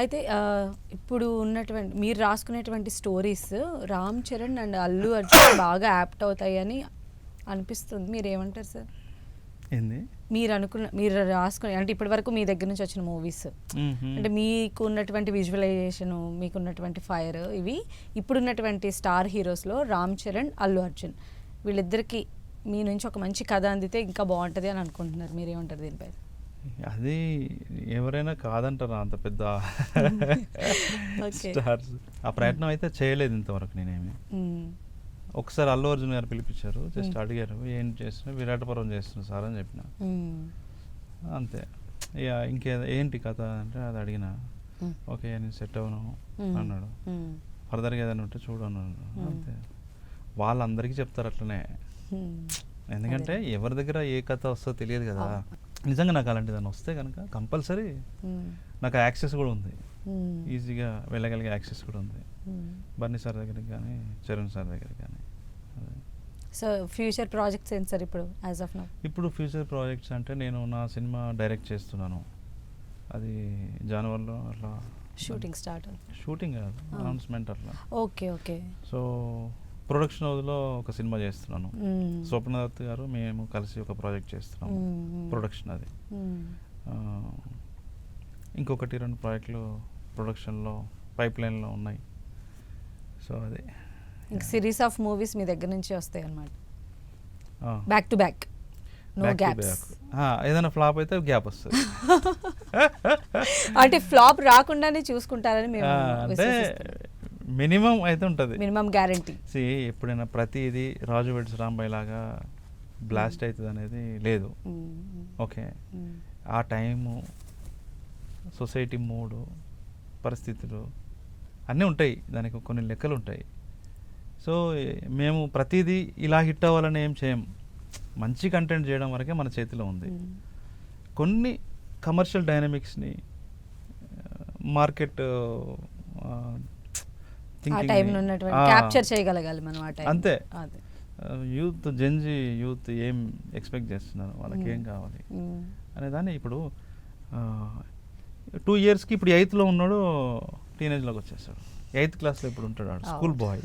అయితే ఇప్పుడు ఉన్నటువంటి మీరు రాసుకునేటువంటి స్టోరీస్ రామ్ చరణ్ అండ్ అల్లు అర్జున్ బాగా యాప్ట్ అవుతాయని అనిపిస్తుంది. మీరు ఏమంటారు సార్? ఏంది మీరు రాసుకునే అంటే ఇప్పటి వరకు మీ దగ్గర నుంచి వచ్చిన మూవీస్ అంటే మీకు ఉన్నటువంటి విజువలైజేషన్, మీకున్నటువంటి ఫైర్, ఇవి ఇప్పుడున్నటువంటి స్టార్ హీరోస్లో రామ్ చరణ్, అల్లు అర్జున్ వీళ్ళిద్దరికి మీ నుంచి ఒక మంచి కథ అందితే ఇంకా బాగుంటుంది అని అనుకుంటున్నారు. మీరేమంటారు దీనిపై? అది ఎవరైనా కాదంటారా అంత పెద్ద స్టార్స్? ఆ ప్రయత్నం అయితే చేయలేదు ఇంతవరకు నేనేమి. ఒకసారి అల్లు అర్జున్ గారు పిలిపించారు, జస్ట్ అడిగారు ఏం చేస్తున్నా, విరాటపురం చేస్తున్నా సార్ అని చెప్పిన, అంతే. ఇక ఏంటి కథ అంటే అది అడిగిన, ఓకే నేను సెట్ అవ్వను అన్నాడు, ఫర్దర్గా ఏదైనా ఉంటే చూడను అంతే. వాళ్ళందరికీ చెప్తారు అట్లనే, ఎందుకంటే ఎవరి దగ్గర ఏ కథ వస్తుందో తెలియదు కదా. నిజంగా నాకు అలాంటి దాన్ని వస్తే కనుక కంపల్సరీ నాకు యాక్సెస్ కూడా ఉంది, ఈజీగా వెళ్ళగలిగే యాక్సెస్ కూడా ఉంది, బన్నీ సార్ దగ్గరికి కానీ చరణ్ సార్ దగ్గరికి కానీ. సో ఫ్యూచర్ ప్రాజెక్ట్స్ ఏంటి సార్ ఇప్పుడు యాజ్ ఆఫ్ నౌ? ఇప్పుడు ఫ్యూచర్ ప్రాజెక్ట్స్ అంటే నేను నా సినిమా డైరెక్ట్ చేస్తున్నాను, అది జనవరిలో అట్లా షూటింగ్ స్టార్ట్. షూటింగ్ కాదు, అనౌన్స్మెంట్ అట్లా. Okay okay. సో ప్రొడక్షన్ హౌస్లో ఒక సినిమా చేస్తున్నాను, స్వప్నదత్ గారు మేము కలిసి ఒక ప్రాజెక్ట్ చేస్తున్నాము, ప్రొడక్షన్ అది. ఇంకొకటి 2 ప్రాజెక్టులు ప్రొడక్షన్లో పైప్ లైన్లో ఉన్నాయి. సో అది ఇంక సిరీస్ ఆఫ్ మూవీస్ మీ దగ్గర నుంచి వస్తాయి అన్నమాట, back to back, no gaps. ఏదైనా ఫ్లాప్ అయితే గ్యాప్ వస్తుంది. అంటే ఫ్లాప్ రాకుండానే చూసుకుంటారని మేము అంటే మినిమం అయితే ఉంటుంది, మినిమం గ్యారంటీ. ఎప్పుడైనా ప్రతిదీ రాజు వెడ్స్ రాంబాయ్ లాగా బ్లాస్ట్ అవుతుంది అనేది లేదు. ఓకే, ఆ టైము, సొసైటీ మూడు, పరిస్థితులు అన్నీ ఉంటాయి, దానికి కొన్ని లెక్కలు ఉంటాయి. సో మేము ప్రతిదీ ఇలా హిట్ అవ్వాలని ఏం చేయం, మంచి కంటెంట్ చేయడం వరకే మన చేతిలో ఉంది. కొన్ని కమర్షియల్ డైనమిక్స్ని, మార్కెట్ క్యాప్చర్ చేయగలగాలి మనం అంతే. యూత్, జెన్జీ యూత్ ఏం ఎక్స్పెక్ట్ చేస్తున్నారు, వాళ్ళకి ఏం కావాలి అనేదాన్ని. ఇప్పుడు 2 ఇయర్స్కి ఇప్పుడు 8th ఉన్నాడు, టీనేజ్లోకి వచ్చేస్తాడు, 8th క్లాస్లో ఇప్పుడు ఉంటాడు, వాడు స్కూల్ బాయ్.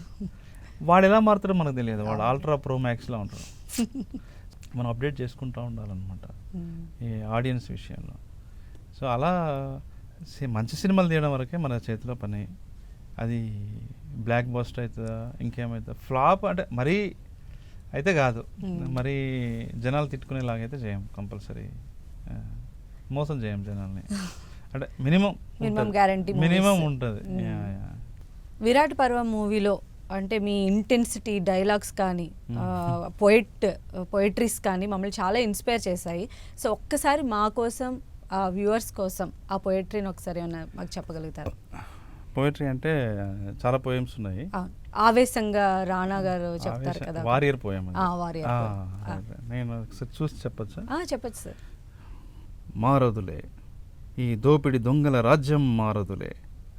వాడు ఎలా మారుతాడో మనకు తెలియదు, వాడు అల్ట్రా ప్రో మ్యాక్స్లో ఉంటాడు. మనం అప్డేట్ చేసుకుంటూ ఉండాలన్నమాట ఈ ఆడియన్స్ విషయంలో. సో అలా మంచి సినిమాలు తీయడం వరకే మన చేతిలో పని. అది బ్లాక్ బస్టర్ అవుతుందా ఇంకేమవుతుందా, ఫ్లాప్ అంటే మరీ అయితే కాదు, మరీ జనాలు తిట్టుకునేలాగైతే చేయం, కంపల్సరీ మోసం చేయం జనాల్ని, అంటే మినిమం గ్యారంటీ మినిమం ఉంటుంది. విరాట్ పర్వం మూవీలో అంటే మీ ఇంటెన్సిటీ, డైలాగ్స్ కానీ, పోయిట్రీస్ కానీ మమ్మల్ని చాలా ఇన్స్పైర్ చేశాయి. సో ఒక్కసారి మా కోసం, ఆ వ్యూవర్స్ కోసం ఆ పోయిట్రీని ఒకసారి ఏమన్నా మాకు చెప్పగలుగుతారు? పోయిటరీ అంటే చాలా పోయమ్స్ ఉన్నాయి. ఆవేశంగా రాణా గారు చెప్తారు కదా, వారియర్ పోయం. నేను చూసి చెప్పచ్చా? చెప్పచ్చు సార్. మారదులే ఈ దోపిడి దొంగల రాజ్యం, మారదులే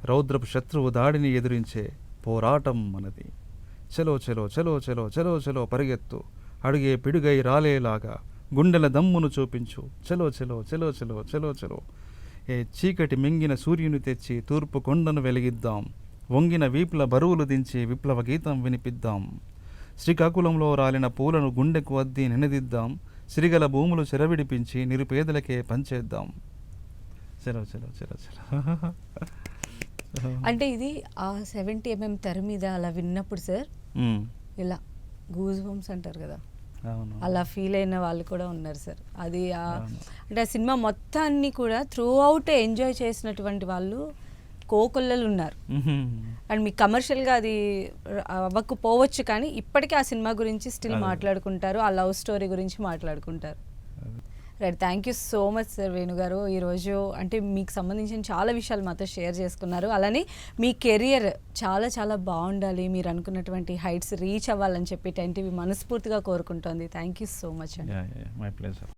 రౌద్రపు శత్రువు దాడిని ఎదిరించే పోరాటం మనది. చలో చలో చలో చలో చలో చలో పరిగెత్తు, అడుగే పిడుగై రాలేలాగా గుండెల దమ్మును చూపించు, చలో చలో చలో చలో చలో చలో. ఏ చీకటి మింగిన సూర్యుని తెచ్చి తూర్పు కొండను వెలిగిద్దాం, వంగిన వీపుల బరువులు దించి విప్లవ గీతం వినిపిద్దాం. శ్రీకాకుళంలో రాలిన పూలను గుండెకు అద్ది నినదిద్దాం, సిరిగల భూములు చెరవిడిపించి నిరుపేదలకే పంచేద్దాం. చలో చలో చలో చలో. అంటే ఇది ఆ 70mm తెర మీద అలా విన్నప్పుడు సార్ ఇలా గూజ్ బంప్స్ అంటారు కదా, అలా ఫీల్ అయిన వాళ్ళు కూడా ఉన్నారు సార్. అది అంటే ఆ సినిమా మొత్తాన్ని కూడా త్రూ అవుట్ ఎంజాయ్ చేసినటువంటి వాళ్ళు కోకొల్లలు ఉన్నారు. అండ్ మీకు కమర్షియల్గా అది అవ్వకపోవచ్చు, కానీ ఇప్పటికీ ఆ సినిమా గురించి స్టిల్ మాట్లాడుకుంటారు, ఆ లవ్ స్టోరీ గురించి మాట్లాడుకుంటారు. Right, thank you so much sir వేణుగారు. ఈరోజు అంటే మీకు సంబంధించిన చాలా విషయాలు మాతో షేర్ చేసుకున్నారు. అలానే మీ కెరియర్ చాలా చాలా బాగుండాలి, మీరు అనుకున్నటువంటి హైట్స్ రీచ్ అవ్వాలని చెప్పి 10TV మనస్ఫూర్తిగా కోరుకుంటోంది. థ్యాంక్ యూ సో మచ్ అండి. My pleasure.